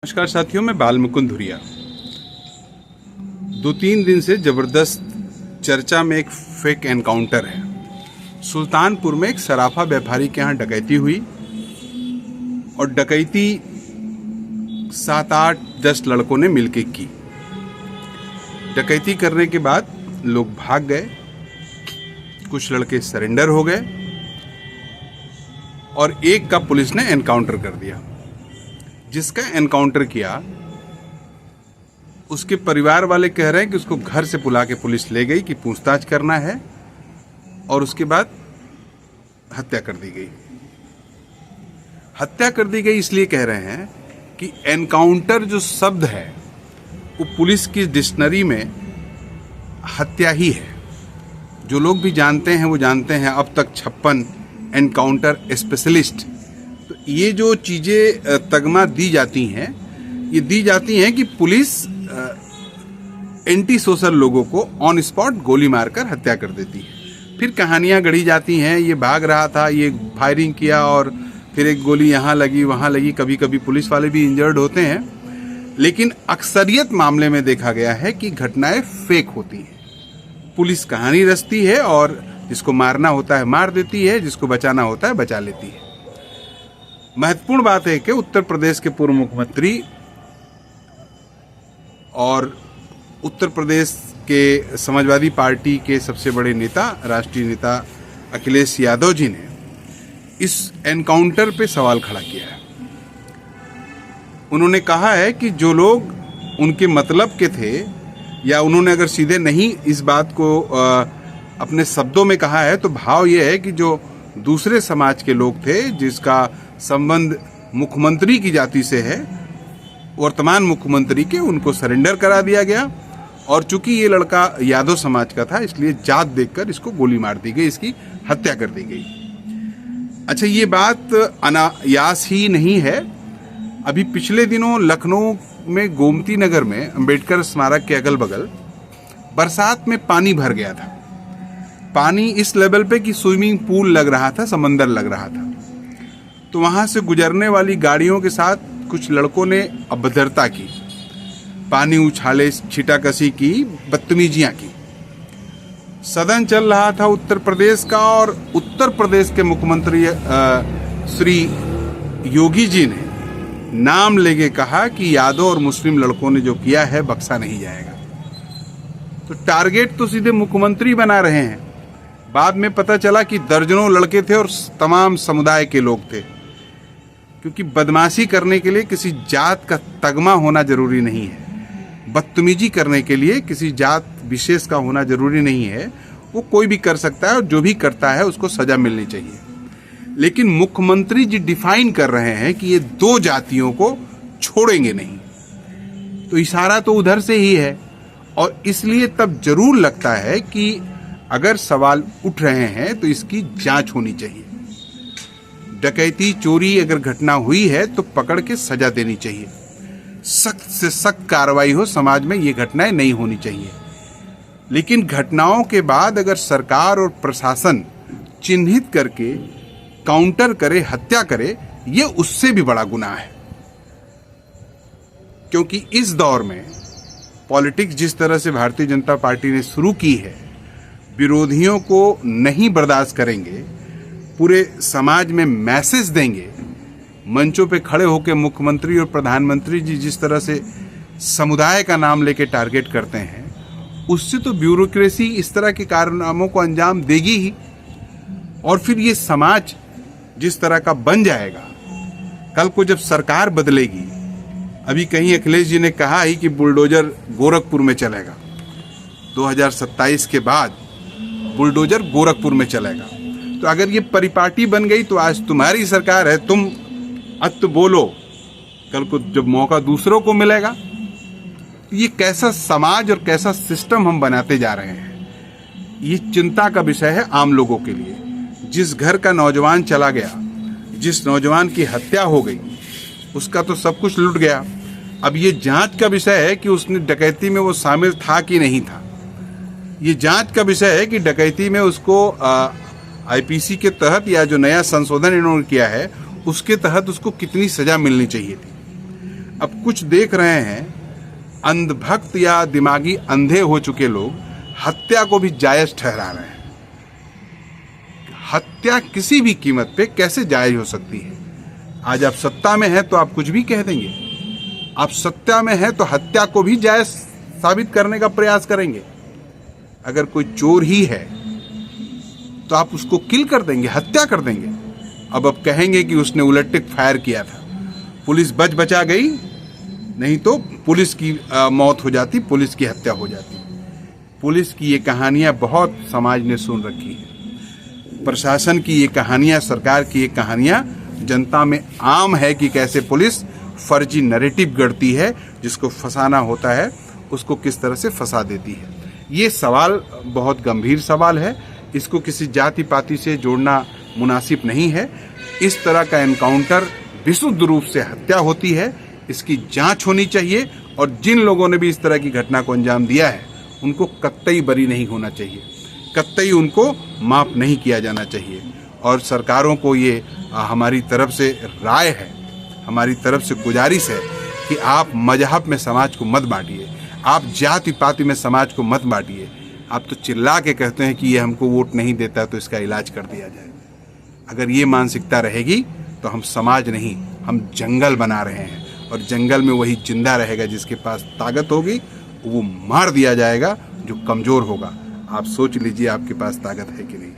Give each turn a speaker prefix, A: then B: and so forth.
A: नमस्कार साथियों, मैं बाल मुकुंद धुरिया। 2-3 दिन से जबरदस्त चर्चा में एक फेक एनकाउंटर है। सुल्तानपुर में एक सराफा व्यापारी के यहाँ डकैती हुई और डकैती 7-8-10 लड़कों ने मिलकर की। डकैती करने के बाद लोग भाग गए, कुछ लड़के सरेंडर हो गए और एक का पुलिस ने एनकाउंटर कर दिया। जिसका एनकाउंटर किया उसके परिवार वाले कह रहे हैं कि उसको घर से बुला के पुलिस ले गई कि पूछताछ करना है और उसके बाद हत्या कर दी गई। हत्या कर दी गई इसलिए कह रहे हैं कि एनकाउंटर जो शब्द है वो पुलिस की डिक्शनरी में हत्या ही है। जो लोग भी जानते हैं वो जानते हैं, अब तक 56 एनकाउंटर स्पेशलिस्ट। तो ये जो चीज़ें तगमा दी जाती हैं, ये दी जाती हैं कि पुलिस एंटी सोशल लोगों को ऑन स्पॉट गोली मारकर हत्या कर देती है। फिर कहानियां गढ़ी जाती हैं, ये भाग रहा था, ये फायरिंग किया और फिर एक गोली यहाँ लगी वहाँ लगी। कभी कभी पुलिस वाले भी इंजर्ड होते हैं, लेकिन अक्सरियत मामले में देखा गया है कि घटनाएं फेक होती हैं। पुलिस कहानी रचती है और जिसको मारना होता है मार देती है, जिसको बचाना होता है बचा लेती है। महत्वपूर्ण बात है कि उत्तर प्रदेश के पूर्व मुख्यमंत्री और उत्तर प्रदेश के समाजवादी पार्टी के सबसे बड़े नेता, राष्ट्रीय नेता अखिलेश यादव जी ने इस एनकाउंटर पे सवाल खड़ा किया है। उन्होंने कहा है कि जो लोग उनके मतलब के थे, या उन्होंने अगर सीधे नहीं इस बात को अपने शब्दों में कहा है, तो भाव ये है कि जो दूसरे समाज के लोग थे जिसका संबंध मुख्यमंत्री की जाति से है, वर्तमान मुख्यमंत्री के, उनको सरेंडर करा दिया गया। और चूंकि ये लड़का यादव समाज का था इसलिए जात देखकर इसको गोली मार दी गई, इसकी हत्या कर दी गई। अच्छा, ये बात अनायास ही नहीं है। अभी पिछले दिनों लखनऊ में गोमती नगर में अंबेडकर स्मारक के अगल बगल बरसात में पानी भर गया था। पानी इस लेवल पे कि स्विमिंग पूल लग रहा था, समंदर लग रहा था। तो वहां से गुजरने वाली गाड़ियों के साथ कुछ लड़कों ने अभद्रता की, पानी उछाले, छिटाकशी की, बदतमीजियां की। सदन चल रहा था उत्तर प्रदेश का और उत्तर प्रदेश के मुख्यमंत्री श्री योगी जी ने नाम लेके कहा कि यादव और मुस्लिम लड़कों ने जो किया है बख्शा नहीं जाएगा। तो टारगेट तो सीधे मुख्यमंत्री बना रहे हैं। बाद में पता चला कि दर्जनों लड़के थे और तमाम समुदाय के लोग थे, क्योंकि बदमाशी करने के लिए किसी जात का तगमा होना जरूरी नहीं है। बदतमीजी करने के लिए किसी जात विशेष का होना जरूरी नहीं है। वो कोई भी कर सकता है और जो भी करता है उसको सजा मिलनी चाहिए। लेकिन मुख्यमंत्री जी डिफाइन कर रहे हैं कि ये दो जातियों को छोड़ेंगे नहीं, तो इशारा तो उधर से ही है। और इसलिए तब जरूर लगता है कि अगर सवाल उठ रहे हैं तो इसकी जांच होनी चाहिए। डकैती, चोरी अगर घटना हुई है तो पकड़ के सजा देनी चाहिए, सख्त से सख्त कार्रवाई हो। समाज में ये घटनाएं नहीं होनी चाहिए। लेकिन घटनाओं के बाद अगर सरकार और प्रशासन चिन्हित करके काउंटर करे, हत्या करे, ये उससे भी बड़ा गुनाह है। क्योंकि इस दौर में पॉलिटिक्स जिस तरह से भारतीय जनता पार्टी ने शुरू की है, विरोधियों को नहीं बर्दाश्त करेंगे, पूरे समाज में मैसेज देंगे। मंचों पे खड़े होकर मुख्यमंत्री और प्रधानमंत्री जी जिस तरह से समुदाय का नाम लेके टारगेट करते हैं, उससे तो ब्यूरोक्रेसी इस तरह के कारनामों को अंजाम देगी ही। और फिर ये समाज जिस तरह का बन जाएगा, कल को जब सरकार बदलेगी, अभी कहीं अखिलेश जी ने कहा ही कि बुलडोजर गोरखपुर में चलेगा, 2027 के बाद बुलडोजर गोरखपुर में चलेगा। तो अगर ये परिपाटी बन गई तो आज तुम्हारी सरकार है, तुम अत बोलो, कल को जब मौका दूसरों को मिलेगा। ये कैसा समाज और कैसा सिस्टम हम बनाते जा रहे हैं, ये चिंता का विषय है आम लोगों के लिए। जिस घर का नौजवान चला गया, जिस नौजवान की हत्या हो गई, उसका तो सब कुछ लुट गया। अब ये जांच का विषय है कि उसने डकैती में वो शामिल था कि नहीं था। ये जांच का विषय है कि डकैती में उसको आईपीसी के तहत या जो नया संशोधन इन्होंने किया है उसके तहत उसको कितनी सजा मिलनी चाहिए थी। अब कुछ देख रहे हैं अंधभक्त या दिमागी अंधे हो चुके लोग हत्या को भी जायज ठहरा रहे हैं। हत्या किसी भी कीमत पे कैसे जायज हो सकती है? आज आप सत्ता में हैं तो आप कुछ भी कह देंगे। आप सत्ता में हैं तो हत्या को भी जायज साबित करने का प्रयास करेंगे। अगर कोई चोर ही है तो आप उसको किल कर देंगे, हत्या कर देंगे। अब कहेंगे कि उसने उलट फायर किया था, पुलिस बच बचा गई, नहीं तो पुलिस की मौत हो जाती, पुलिस की हत्या हो जाती। पुलिस की ये कहानियां बहुत समाज ने सुन रखी है। प्रशासन की ये कहानियां, सरकार की ये कहानियां जनता में आम है कि कैसे पुलिस फर्जी नैरेटिव गढ़ती है, जिसको फंसाना होता है उसको किस तरह से फंसा देती है। ये सवाल बहुत गंभीर सवाल है, इसको किसी जाति पाति से जोड़ना मुनासिब नहीं है। इस तरह का एनकाउंटर विशुद्ध रूप से हत्या होती है, इसकी जांच होनी चाहिए और जिन लोगों ने भी इस तरह की घटना को अंजाम दिया है उनको कतई बरी नहीं होना चाहिए, कतई उनको माफ नहीं किया जाना चाहिए। और सरकारों को ये हमारी तरफ से राय है, हमारी तरफ से गुजारिश है कि आप मजहब में समाज को मत बांटिए, आप जाति पाति में समाज को मत बांटिए। आप तो चिल्ला के कहते हैं कि ये हमको वोट नहीं देता तो इसका इलाज कर दिया जाए। अगर ये मानसिकता रहेगी तो हम समाज नहीं, हम जंगल बना रहे हैं और जंगल में वही जिंदा रहेगा जिसके पास ताकत होगी, वो मार दिया जाएगा जो कमजोर होगा। आप सोच लीजिए आपके पास ताकत है कि नहीं।